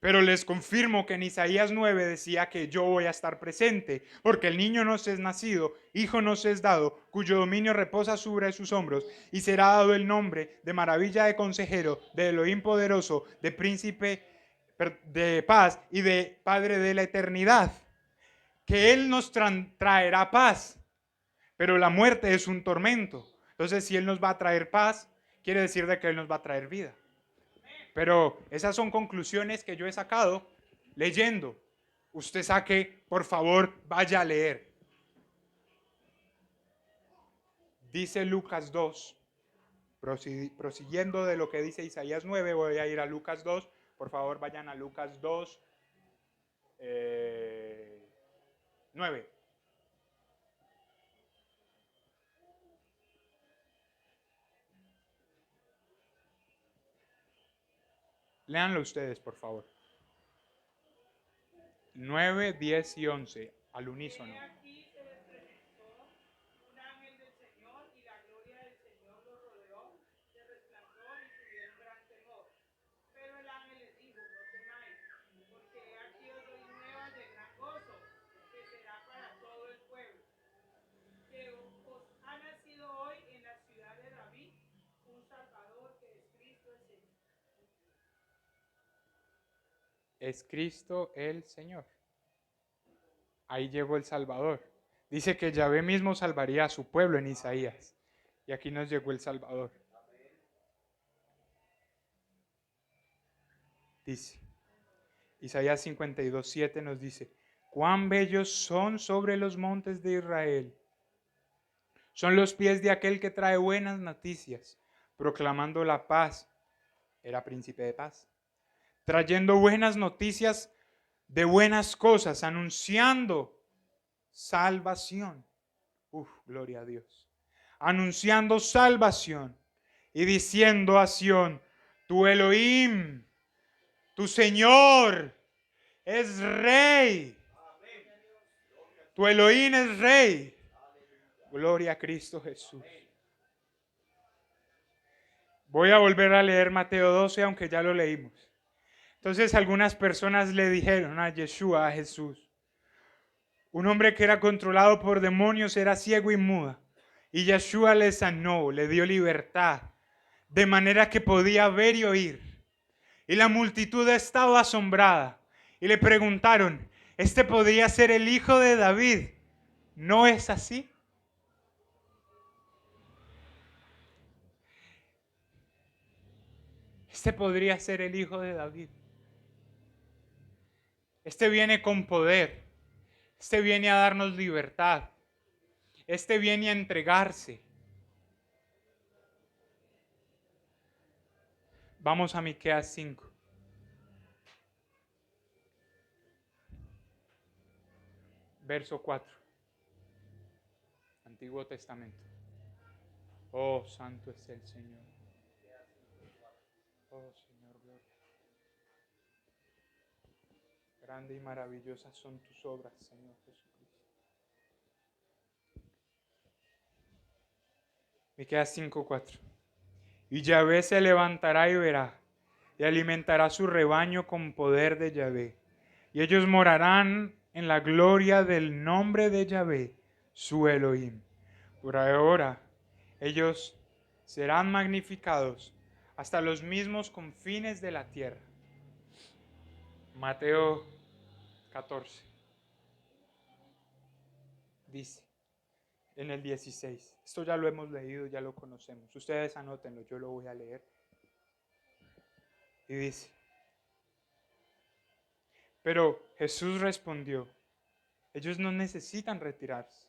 Pero les confirmo que en Isaías 9 decía que yo voy a estar presente, porque el niño nos es nacido, hijo nos es dado, cuyo dominio reposa sobre sus hombros, y será dado el nombre de maravilla de consejero, de Elohim poderoso, de príncipe de paz y de Padre de la eternidad. Que Él nos traerá paz, pero la muerte es un tormento. Entonces, si Él nos va a traer paz, quiere decir de que Él nos va a traer vida. Pero esas son conclusiones que yo he sacado leyendo. Usted saque, por favor, vaya a leer. Dice Lucas 2, prosiguiendo de lo que dice Isaías 9, voy a ir a Lucas 2. Por favor, vayan a Lucas 2, 9. Léanlo ustedes, por favor. 9, 10 y 11, al unísono. Aquí se les presentó un ángel del Señor y la gloria del Señor los rodeó de resplandor y tuvieron gran temor. Pero el ángel les dijo, no temáis, porque aquí os doy nuevas de gran gozo, que será para todo el pueblo. Que os ha nacido hoy en la ciudad de David un Salvador que es Cristo el Señor. Es Cristo el Señor. Ahí llegó el Salvador. Dice que Yahvé mismo salvaría a su pueblo en Isaías. Y aquí nos llegó el Salvador. Dice, Isaías 52, 7 nos dice, cuán bellos son sobre los montes de Israel. Son los pies de aquel que trae buenas noticias, proclamando la paz. Era príncipe de paz. Trayendo buenas noticias de buenas cosas, anunciando salvación. Gloria a Dios. Anunciando salvación y diciendo a Sión, tu Elohim, tu Señor es Rey. Tu Elohim es Rey. Gloria a Cristo Jesús. Voy a volver a leer Mateo 12, aunque ya lo leímos. Entonces algunas personas le dijeron a Yeshua, a Jesús, un hombre que era controlado por demonios era ciego y muda. Y Yeshua le sanó, le dio libertad, de manera que podía ver y oír. Y la multitud estaba asombrada. Y le preguntaron, ¿este podría ser el hijo de David? ¿No es así? Este podría ser el hijo de David. Este viene con poder. Este viene a darnos libertad. Este viene a entregarse. Vamos a Miqueas 5. Verso 4. Antiguo Testamento. Oh, santo es el Señor. Oh, Señor, gloria. Grande y maravillosas son tus obras, Señor Jesucristo. Miqueas 5:4. Y Yahvé se levantará y verá, y alimentará su rebaño con poder de Yahvé. Y ellos morarán en la gloria del nombre de Yahvé, su Elohim. Por ahora, ellos serán magnificados hasta los mismos confines de la tierra. Mateo 14. Dice en el 16. Esto ya lo hemos leído, ya lo conocemos. Ustedes anótenlo, yo lo voy a leer. Y dice, pero Jesús respondió, ellos no necesitan retirarse,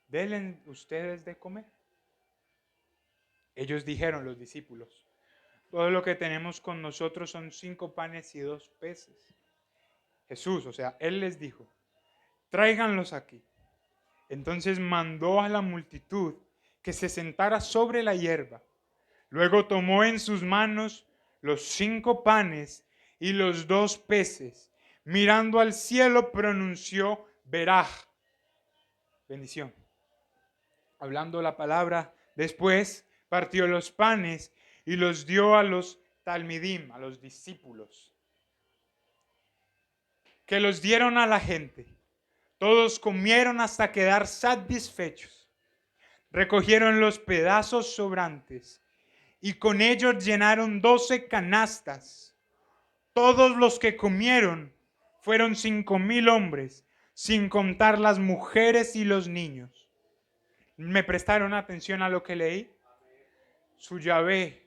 denle ustedes de comer. Ellos dijeron, los discípulos, todo lo que tenemos con nosotros son 5 panes y 2 peces. Jesús, o sea, Él les dijo, tráiganlos aquí. Entonces mandó a la multitud que se sentara sobre la hierba. Luego tomó en sus manos los 5 panes y los 2 peces. Mirando al cielo pronunció Beraj, bendición. Hablando la palabra, después partió los panes y los dio a los talmidim, a los discípulos. que los dieron a la gente. Todos comieron hasta quedar satisfechos. Recogieron los pedazos sobrantes y con ellos llenaron 12 canastas. Todos los que comieron fueron 5,000 hombres, sin contar las mujeres y los niños. ¿Me prestaron atención a lo que leí? Su Yahvé,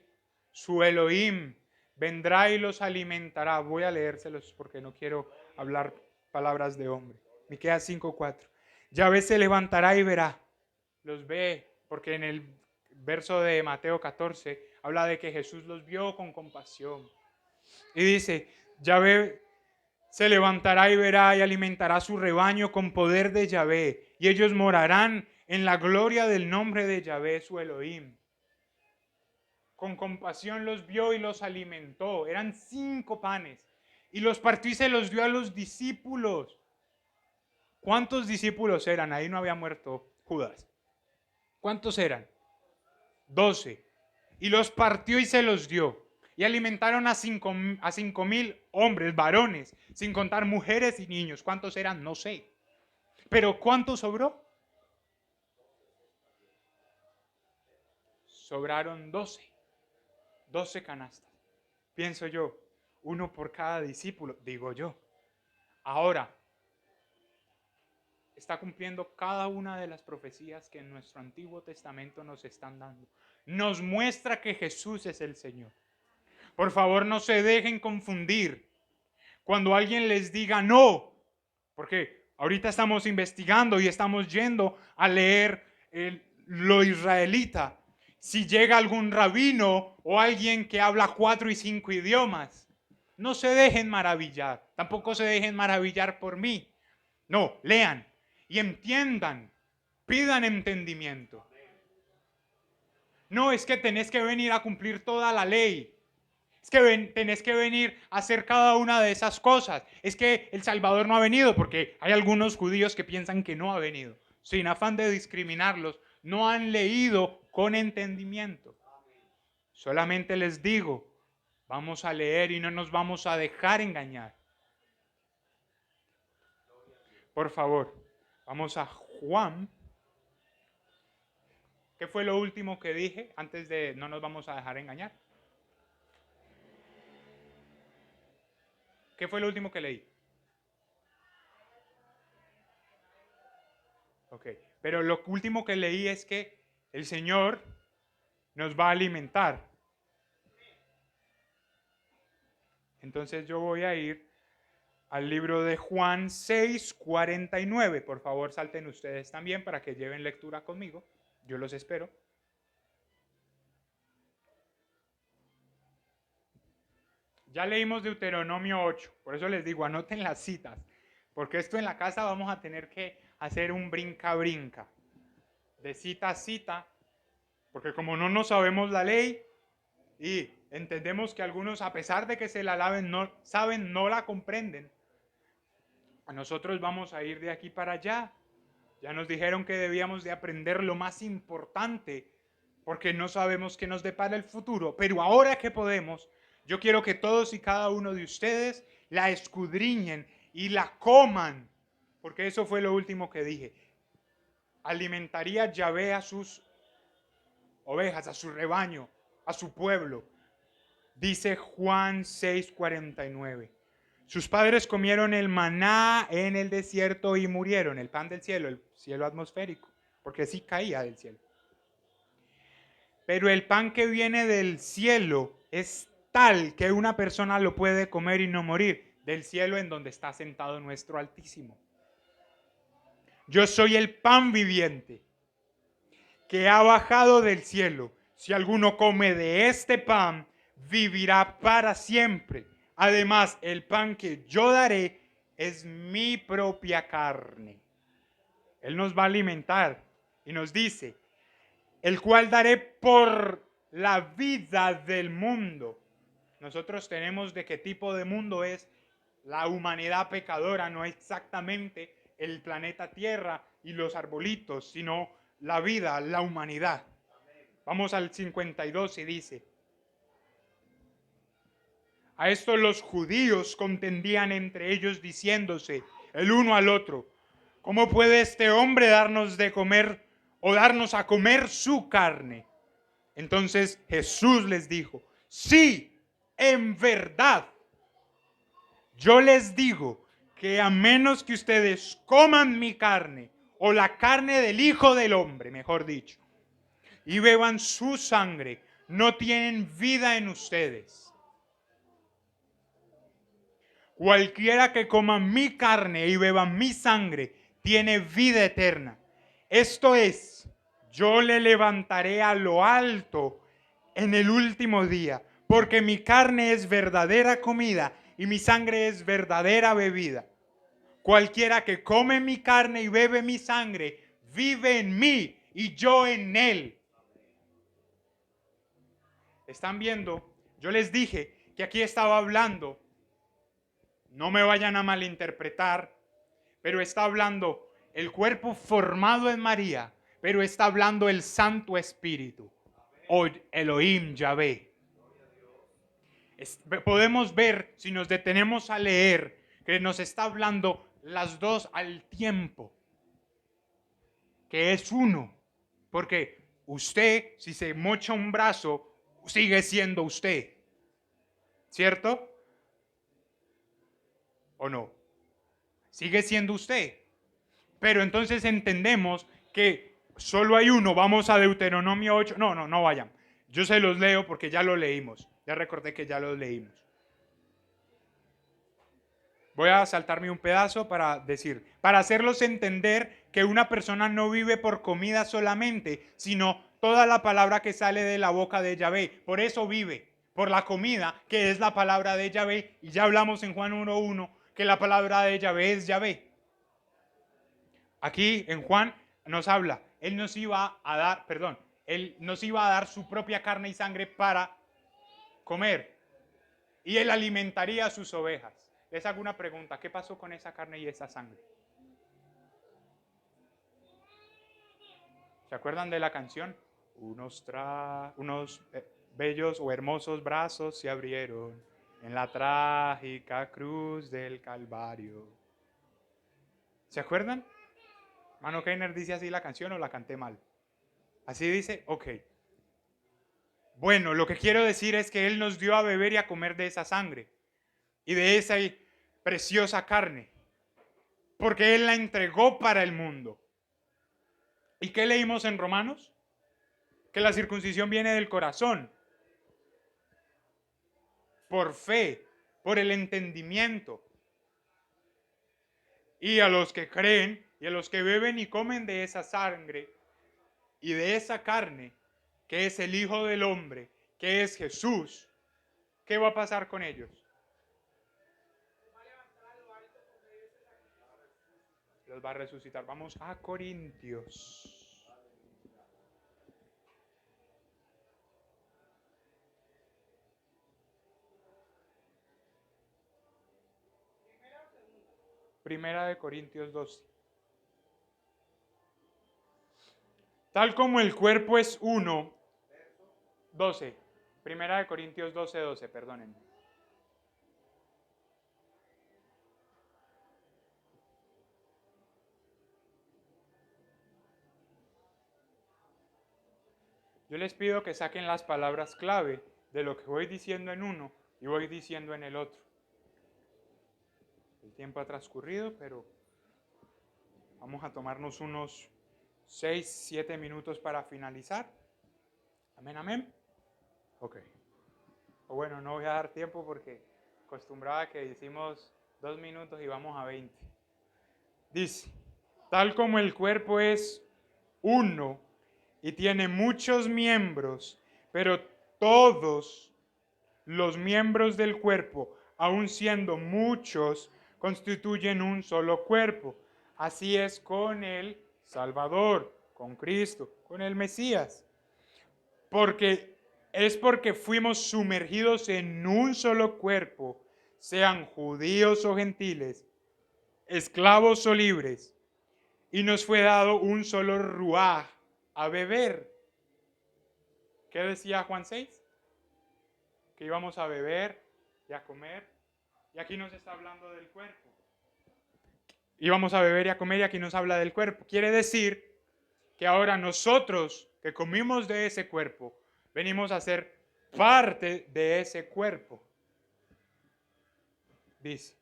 su Elohim, vendrá y los alimentará. Voy a leérselos porque no quiero hablar palabras de hombre. Miqueas 5:4. Yahvé se levantará y verá. Los ve, porque en el verso de Mateo 14 habla de que Jesús los vio con compasión. Y dice, Yahvé se levantará y verá y alimentará su rebaño con poder de Yahvé. Y ellos morarán en la gloria del nombre de Yahvé, su Elohim. Con compasión los vio y los alimentó. Eran 5 panes. Y los partió y se los dio a los discípulos. ¿Cuántos discípulos eran? Ahí no había muerto Judas. ¿Cuántos eran? 12. Y los partió y se los dio. Y alimentaron a 5,000 hombres, varones, sin contar mujeres y niños. ¿Cuántos eran? No sé. Pero ¿cuánto sobró? Sobraron 12. 12 canastas. Pienso yo, uno por cada discípulo, digo yo. Ahora, está cumpliendo cada una de las profecías que en nuestro Antiguo Testamento nos están dando. Nos muestra que Jesús es el Señor. Por favor, no se dejen confundir. Cuando alguien les diga no, porque ahorita estamos investigando y estamos yendo a leer lo israelita. Si llega algún rabino o alguien que habla 4 y 5 idiomas, no se dejen maravillar. Tampoco se dejen maravillar por mí. No, lean y entiendan. Pidan entendimiento. No es que tenés que venir a cumplir toda la ley. Es que tenés que venir a hacer cada una de esas cosas. Es que el Salvador no ha venido porque hay algunos judíos que piensan que no ha venido. Sin afán de discriminarlos, no han leído con entendimiento. Solamente les digo, vamos a leer y no nos vamos a dejar engañar. Por favor, vamos a Juan. ¿Qué fue lo último que dije antes de no nos vamos a dejar engañar? ¿Qué fue lo último que leí? Ok, pero lo último que leí es que el Señor nos va a alimentar. Entonces yo voy a ir al libro de Juan 6:49. Por favor, salten ustedes también para que lleven lectura conmigo. Yo los espero. Ya leímos Deuteronomio 8, por eso les digo, anoten las citas, porque esto en la casa vamos a tener que hacer un brinca-brinca, de cita a cita, porque como no nos sabemos la ley y entendemos que algunos, a pesar de que se la laven, no saben, no la comprenden, a nosotros vamos a ir de aquí para allá. Ya nos dijeron que debíamos de aprender lo más importante, porque no sabemos qué nos depara el futuro, pero ahora que podemos, yo quiero que todos y cada uno de ustedes la escudriñen y la coman, porque eso fue lo último que dije. Alimentaría Yahvé a sus ovejas, a su rebaño, a su pueblo. Dice Juan 6:49. Sus padres comieron el maná en el desierto y murieron, el pan del cielo, el cielo atmosférico, porque sí caía del cielo. Pero el pan que viene del cielo es tal que una persona lo puede comer y no morir, del cielo en donde está sentado nuestro Altísimo. Yo soy el pan viviente que ha bajado del cielo. Si alguno come de este pan, vivirá para siempre. Además, el pan que yo daré es mi propia carne. Él nos va a alimentar y nos dice, el cual daré por la vida del mundo. Nosotros tenemos de qué tipo de mundo es la humanidad pecadora, no exactamente el planeta Tierra y los arbolitos, sino la vida, la humanidad. Vamos al 52 y dice, A esto los judíos contendían entre ellos diciéndose el uno al otro: ¿cómo puede este hombre darnos de comer o darnos a comer su carne? Entonces Jesús les dijo: sí, en verdad, yo les digo que a menos que ustedes coman mi carne o la carne del Hijo del Hombre, mejor dicho, y beban su sangre, no tienen vida en ustedes. Cualquiera que coma mi carne y beba mi sangre tiene vida eterna. Esto es, yo le levantaré a lo alto en el último día, porque mi carne es verdadera comida y mi sangre es verdadera bebida. Cualquiera que come mi carne y bebe mi sangre vive en mí y yo en él. ¿Están viendo? Yo les dije que aquí estaba hablando, no me vayan a malinterpretar, pero está hablando el cuerpo formado en María, pero está hablando el Santo Espíritu, o Elohim Yahvé. Podemos ver, si nos detenemos a leer, que nos está hablando las dos al tiempo, que es uno, porque usted, si se mocha un brazo, sigue siendo usted, ¿cierto? ¿O no? Sigue siendo usted. Pero entonces entendemos que solo hay uno. Vamos a Deuteronomio 8. No vayan. Yo se los leo porque ya lo leímos. Ya recordé que ya los leímos. Voy a saltarme un pedazo para decir, para hacerlos entender que una persona no vive por comida solamente, sino toda la palabra que sale de la boca de Yahvé. Por eso vive, por la comida que es la palabra de Yahvé. Y ya hablamos en Juan 1:1 que la palabra de Yahvé es Yahvé. Aquí en Juan nos habla, Él nos iba a dar, Él nos iba a dar su propia carne y sangre para comer. Y Él alimentaría a sus ovejas. Les hago una pregunta, ¿qué pasó con esa carne y esa sangre? ¿Se acuerdan de la canción? Unos bellos o hermosos brazos se abrieron en la trágica cruz del Calvario. ¿Se acuerdan? Mano Keiner dice así la canción o la canté mal. Así dice, ok. Bueno, lo que quiero decir es que Él nos dio a beber y a comer de esa sangre y de esa preciosa carne, porque Él la entregó para el mundo. ¿Y qué leímos en Romanos? Que la circuncisión viene del corazón, por fe, por el entendimiento. Y a los que creen y a los que beben y comen de esa sangre y de esa carne, que es el Hijo del Hombre, que es Jesús, ¿qué va a pasar con ellos? Los va a resucitar. Vamos a Corintios. Primera de Corintios 12. Tal como el cuerpo es uno, 12. Primera de Corintios 12:12, perdónenme. Yo les pido que saquen las palabras clave de lo que voy diciendo en uno y voy diciendo en el otro. El tiempo ha transcurrido, pero vamos a tomarnos unos 6, 7 minutos para finalizar. Amén, amén. Ok. O bueno, no voy a dar tiempo porque acostumbraba que hicimos 2 minutos y vamos a 20. Dice, tal como el cuerpo es uno y tiene muchos miembros, pero todos los miembros del cuerpo, aun siendo muchos, constituyen un solo cuerpo. Así es con el Salvador, con Cristo, con el Mesías. Porque fuimos sumergidos en un solo cuerpo, sean judíos o gentiles, esclavos o libres, y nos fue dado un solo ruaj a beber. ¿Qué decía Juan 6? Que íbamos a beber y a comer. Y aquí nos está hablando del cuerpo. Íbamos a beber y a comer y aquí nos habla del cuerpo. Quiere decir que ahora nosotros que comimos de ese cuerpo, venimos a ser parte de ese cuerpo. Dice,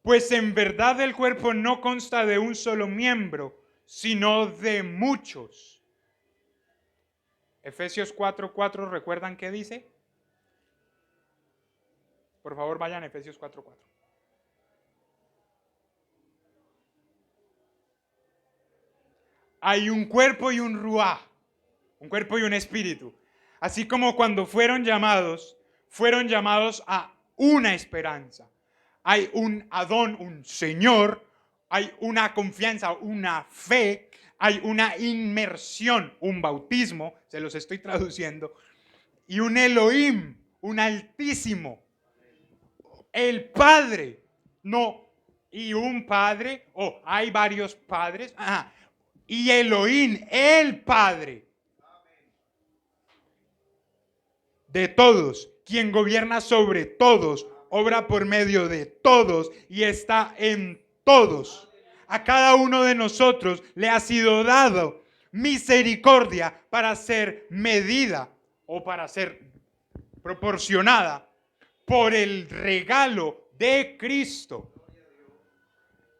pues en verdad el cuerpo no consta de un solo miembro, sino de muchos. Efesios 4:4, ¿recuerdan qué dice? Por favor, vayan a Efesios 4:4. Hay un cuerpo y un ruá, un cuerpo y un espíritu. Así como cuando fueron llamados a una esperanza. Hay un Adón, un Señor, hay una confianza, una fe, hay una inmersión, un bautismo, se los estoy traduciendo, y un Elohim, un Altísimo, el Padre, no, y un Padre, hay varios padres, y Elohim, el Padre de todos, quien gobierna sobre todos, obra por medio de todos y está en todos. A cada uno de nosotros le ha sido dado misericordia para ser medida o para ser proporcionada por el regalo de Cristo.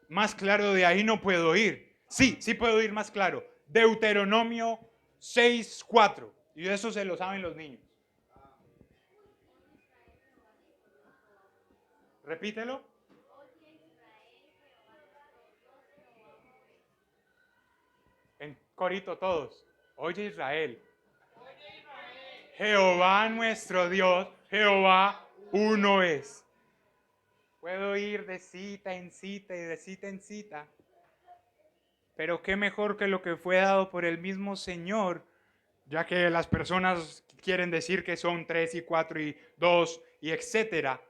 Más claro de ahí no puedo ir. Sí puedo ir más claro. Deuteronomio 6:4. Y eso se lo saben los niños. Repítelo. En corito todos. Oye Israel. Jehová nuestro Dios, Jehová uno es. Puedo ir de cita en cita y de cita en cita. Pero qué mejor que lo que fue dado por el mismo Señor, ya que las personas quieren decir que son 3 y 4 y 2 y etcétera,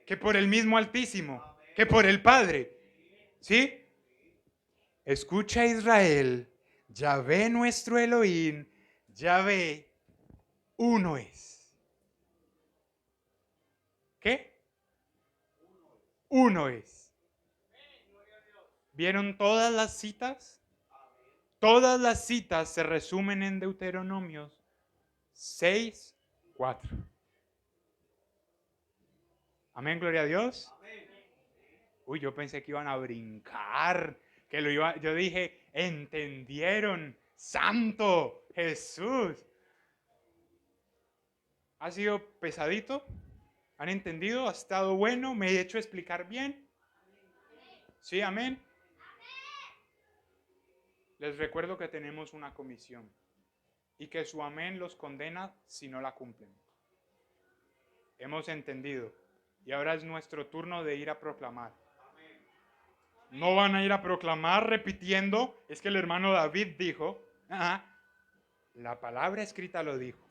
que por el mismo Altísimo, que por el Padre. ¿Sí? Escucha Israel, Yahvé nuestro Elohim, Yahvé uno es. ¿Qué? Uno es. ¿Vieron todas las citas? Todas las citas se resumen en Deuteronomios 6:4. Amén, gloria a Dios. Uy, yo pensé que iban a brincar, yo dije, ¿entendieron? Santo Jesús. ¿Ha sido pesadito? ¿Han entendido? ¿Ha estado bueno? ¿Me he hecho explicar bien? Sí, amén. Les recuerdo que tenemos una comisión y que su amén los condena si no la cumplen. Hemos entendido y ahora es nuestro turno de ir a proclamar. No van a ir a proclamar repitiendo, es que el hermano David dijo, la palabra escrita lo dijo.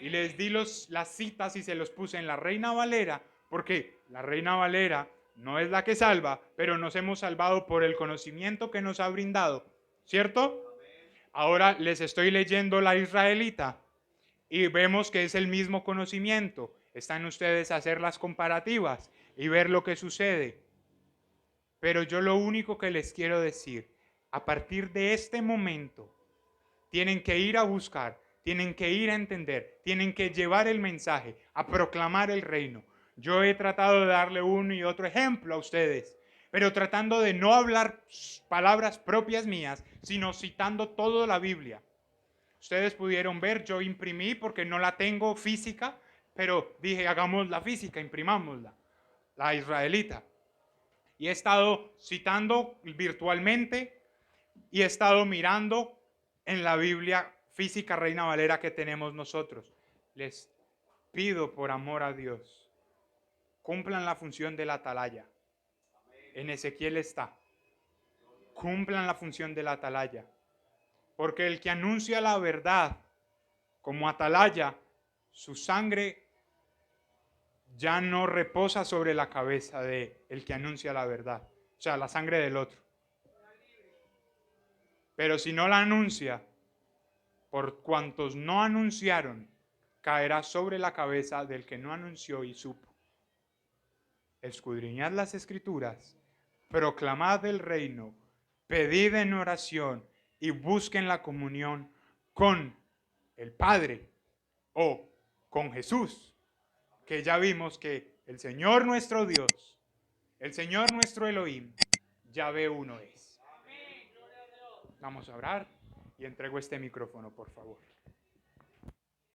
Y les di las citas y se los puse en la Reina Valera, porque la Reina Valera no es la que salva, pero nos hemos salvado por el conocimiento que nos ha brindado, ¿cierto? Ahora les estoy leyendo la israelita y vemos que es el mismo conocimiento. Están ustedes a hacer las comparativas y ver lo que sucede. Pero yo lo único que les quiero decir, a partir de este momento, tienen que ir a buscar, tienen que ir a entender, tienen que llevar el mensaje, a proclamar el reino. Yo he tratado de darle uno y otro ejemplo a ustedes, pero tratando de no hablar palabras propias mías, sino citando toda la Biblia. Ustedes pudieron ver, yo imprimí porque no la tengo física, pero dije, hagamos la física, imprimámosla, la israelita. Y he estado citando virtualmente y he estado mirando en la Biblia física Reina Valera que tenemos nosotros. Les pido por amor a Dios, cumplan la función de la atalaya. En Ezequiel está. Cumplan la función de la atalaya. Porque el que anuncia la verdad como atalaya, su sangre ya no reposa sobre la cabeza de el que anuncia la verdad. O sea, la sangre del otro. Pero si no la anuncia, por cuantos no anunciaron, caerá sobre la cabeza del que no anunció y supo. Escudriñad las escrituras, proclamad el reino, pedid en oración y busquen la comunión con el Padre o con Jesús, que ya vimos que el Señor nuestro Dios, el Señor nuestro Elohim, Yahvé uno es. Vamos a orar y entrego este micrófono, por favor.